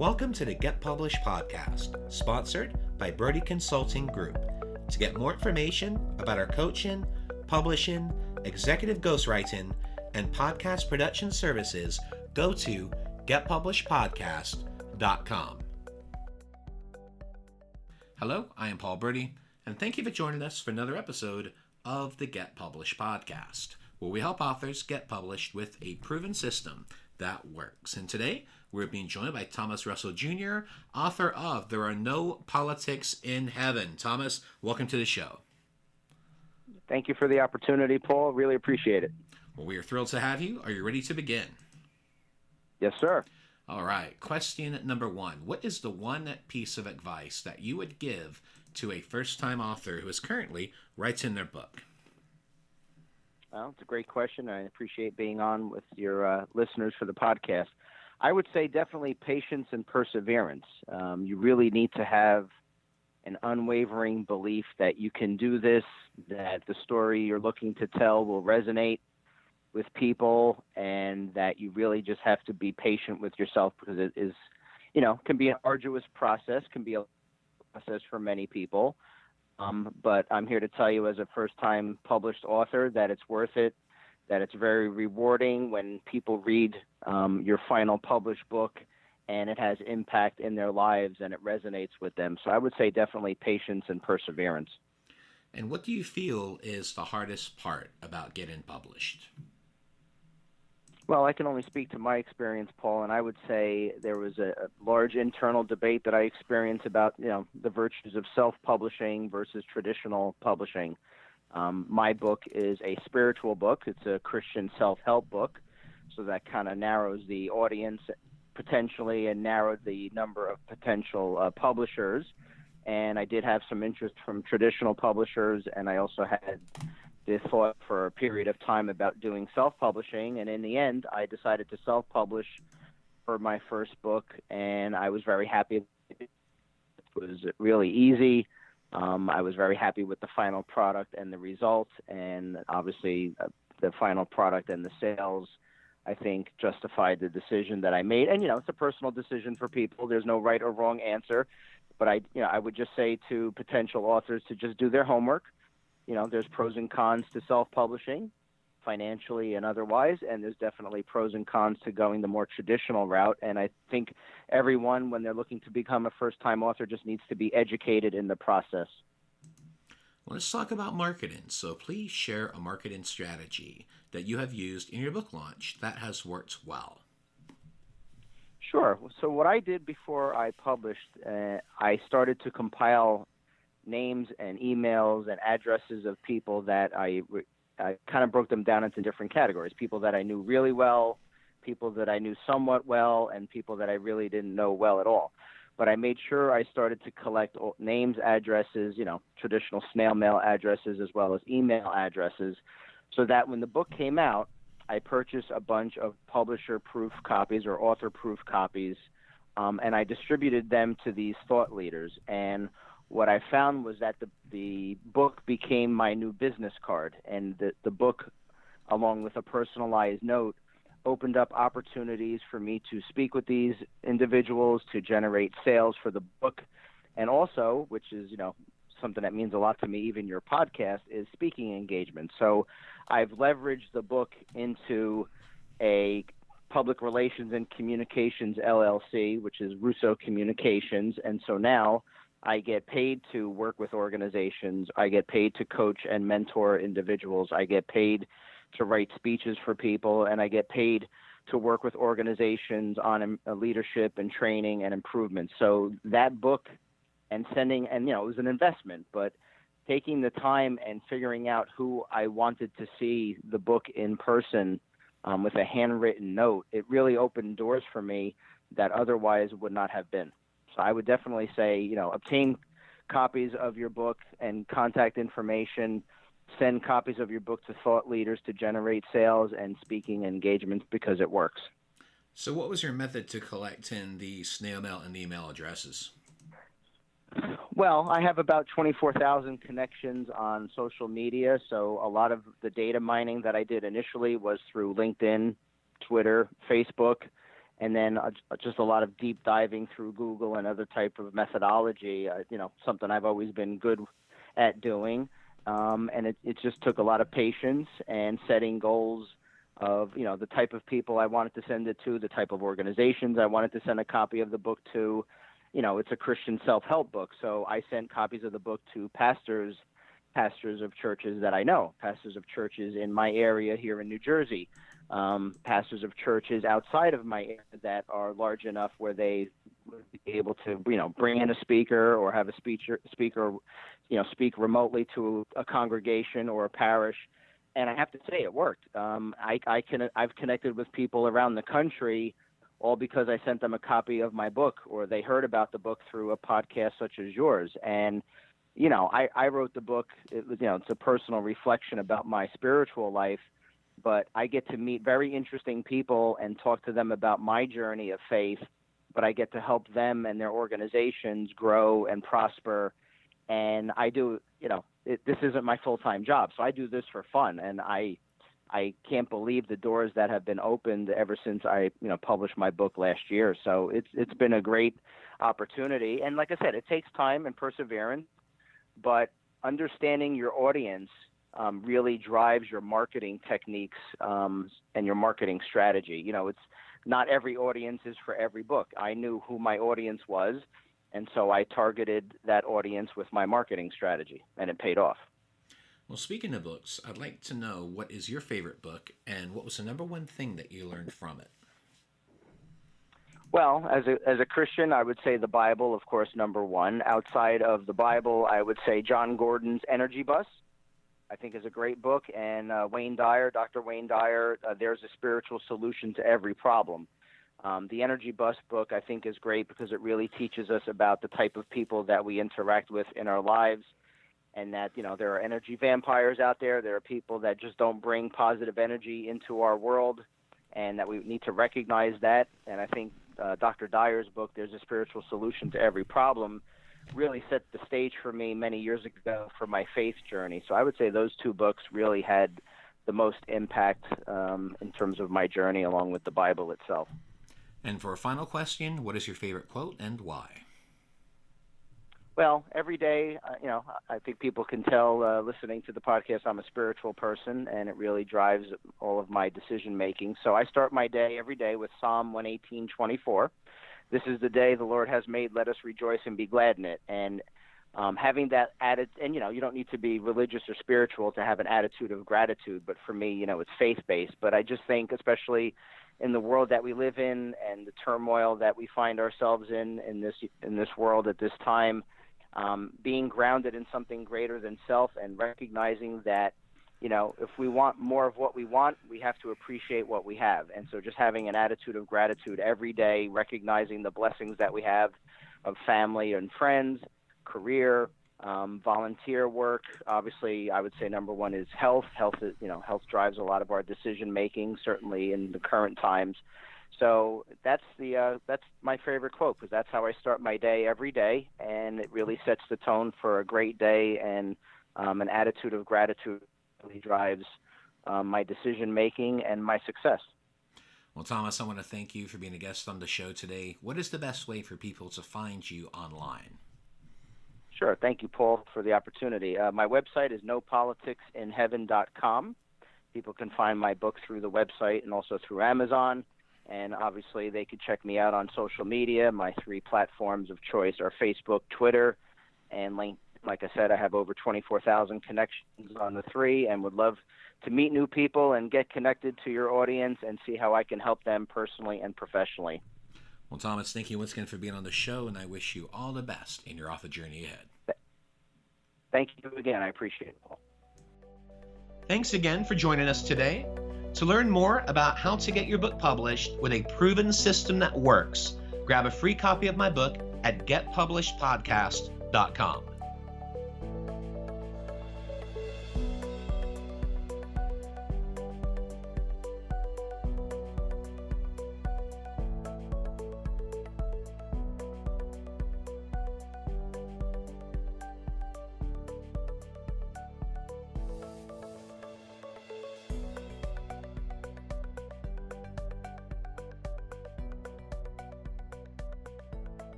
Welcome to the Get Published podcast, sponsored by Brodie Consulting Group. To get more information about our coaching, publishing, executive ghostwriting, and podcast production services, go to getpublishedpodcast.com. Hello, I am Paul Brodie, and thank you for joining us for another episode of the Get Published podcast, where we help authors get published with a proven system that works. And today, we're being joined by Thomas Russo Jr., author of There Are No Politics in Heaven. Thomas, welcome to the show. Thank you for the opportunity, Paul. Really appreciate it. Well, we are thrilled to have you. Are you ready to begin? Yes, sir. All right. Question number one. What is the one piece of advice that you would give to a first-time author who is currently writing their book? Well, it's a great question. I appreciate being on with your listeners for the podcast. I would say definitely patience and perseverance. You really need to have an unwavering belief that you can do this, that the story you're looking to tell will resonate with people, and that you really just have to be patient with yourself, because it is, can be an arduous process, can be a process for many people. But I'm here to tell you as a first-time published author that it's worth it, that it's very rewarding when people read your final published book and it has impact in their lives and it resonates with them. So I would say definitely patience and perseverance. And what do you feel is the hardest part about getting published? Well, I can only speak to my experience, Paul, and I would say there was a large internal debate that I experienced about, the virtues of self-publishing versus traditional publishing. My book is a spiritual book. It's a Christian self-help book, so that kind of narrows the audience potentially and narrowed the number of potential publishers. And I did have some interest from traditional publishers, and I also had the thought for a period of time about doing self-publishing, and in the end, I decided to self-publish for my first book, and I was very happy. It was really easy. I was very happy with the final product and the results, and obviously the final product and the sales, I think, justified the decision that I made. And, it's a personal decision for people. There's no right or wrong answer, but I would just say to potential authors to just do their homework. There's pros and cons to self-publishing, financially and otherwise, and there's definitely pros and cons to going the more traditional route. And I think everyone, when they're looking to become a first-time author, just needs to be educated in the process. Well, let's talk about marketing. So please share a marketing strategy that you have used in your book launch that has worked well. Sure. So what I did before I published, I started to compile names and emails and addresses of people that I kind of broke them down into different categories. People that I knew really well, people that I knew somewhat well, and people that I really didn't know well at all. But I made sure I started to collect names, addresses, traditional snail mail addresses, as well as email addresses, so that when the book came out, I purchased a bunch of publisher-proof copies or author-proof copies, and I distributed them to these thought leaders. And what I found was that the book became my new business card, and the book, along with a personalized note, opened up opportunities for me to speak with these individuals, to generate sales for the book, and also, which is, something that means a lot to me, even your podcast, is speaking engagement. So I've leveraged the book into a public relations and communications LLC, which is Russo Communications, and so now I get paid to work with organizations. I get paid to coach and mentor individuals. I get paid to write speeches for people, and I get paid to work with organizations on leadership and training and improvement. So that book and it was an investment, but taking the time and figuring out who I wanted to see the book in person with a handwritten note, it really opened doors for me that otherwise would not have been. So I would definitely say, obtain copies of your book and contact information, send copies of your book to thought leaders to generate sales and speaking engagements, because it works. So what was your method to collecting the snail mail and the email addresses? Well, I have about 24,000 connections on social media, so a lot of the data mining that I did initially was through LinkedIn, Twitter, Facebook, and then just a lot of deep diving through Google and other type of methodology. Something I've always been good at doing, and it just took a lot of patience and setting goals of the type of people I wanted to send it to, the type of organizations I wanted to send a copy of the book to. It's a Christian self-help book, so I sent copies of the book to pastors of churches that I know, pastors of churches in my area here in New Jersey, pastors of churches outside of my area that are large enough where they would be able to, bring in a speaker or have a speaker, speak remotely to a congregation or a parish. And I have to say, it worked. I've connected with people around the country, all because I sent them a copy of my book, or they heard about the book through a podcast such as yours. And I wrote the book. It's a personal reflection about my spiritual life, but I get to meet very interesting people and talk to them about my journey of faith. But I get to help them and their organizations grow and prosper. And I do, this isn't my full-time job, so I do this for fun. And I can't believe the doors that have been opened ever since I, published my book last year. So it's been a great opportunity. And like I said, it takes time and perseverance, but understanding your audience really drives your marketing techniques and your marketing strategy. It's not every audience is for every book. I knew who my audience was, and so I targeted that audience with my marketing strategy, and it paid off. Well, speaking of books, I'd like to know, what is your favorite book, and what was the number one thing that you learned from it? Well, as a Christian, I would say the Bible, of course, number one. Outside of the Bible, I would say John Gordon's Energy Bus, I think, is a great book. And Dr. Wayne Dyer, There's a Spiritual Solution to Every Problem. The Energy Bus book, I think, is great because it really teaches us about the type of people that we interact with in our lives, and that, there are energy vampires out there. There are people that just don't bring positive energy into our world, and that we need to recognize that. And I think Dr. Dyer's book, There's a Spiritual Solution to Every Problem, really set the stage for me many years ago for my faith journey. So I would say those two books really had the most impact in terms of my journey, along with the Bible itself. And for a final question, what is your favorite quote and why? Well, every day, I think people can tell listening to the podcast, I'm a spiritual person, and it really drives all of my decision making. So I start my day every day with Psalm 118:24. This is the day the Lord has made. Let us rejoice and be glad in it. And having that added, and you don't need to be religious or spiritual to have an attitude of gratitude. But for me, it's faith-based. But I just think, especially in the world that we live in and the turmoil that we find ourselves in this world at this time, being grounded in something greater than self, and recognizing that, if we want more of what we want, we have to appreciate what we have. And so just having an attitude of gratitude every day, recognizing the blessings that we have of family and friends, career, volunteer work. Obviously, I would say number one is health. Health drives a lot of our decision making, certainly in the current times. So that's my favorite quote, because that's how I start my day every day, and it really sets the tone for a great day. And an attitude of gratitude really drives my decision making and my success. Well, Thomas, I want to thank you for being a guest on the show today. What is the best way for people to find you online? Sure. Thank you, Paul, for the opportunity. My website is nopoliticsinheaven.com. People can find my book through the website and also through Amazon. And obviously, they could check me out on social media. My 3 platforms of choice are Facebook, Twitter, and LinkedIn. Like I said, I have over 24,000 connections on the 3, and would love to meet new people and get connected to your audience and see how I can help them personally and professionally. Well, Thomas, thank you once again for being on the show, and I wish you all the best in your author journey ahead. Thank you again. I appreciate it, Paul. Thanks again for joining us today. To learn more about how to get your book published with a proven system that works, grab a free copy of my book at getpublishedpodcast.com.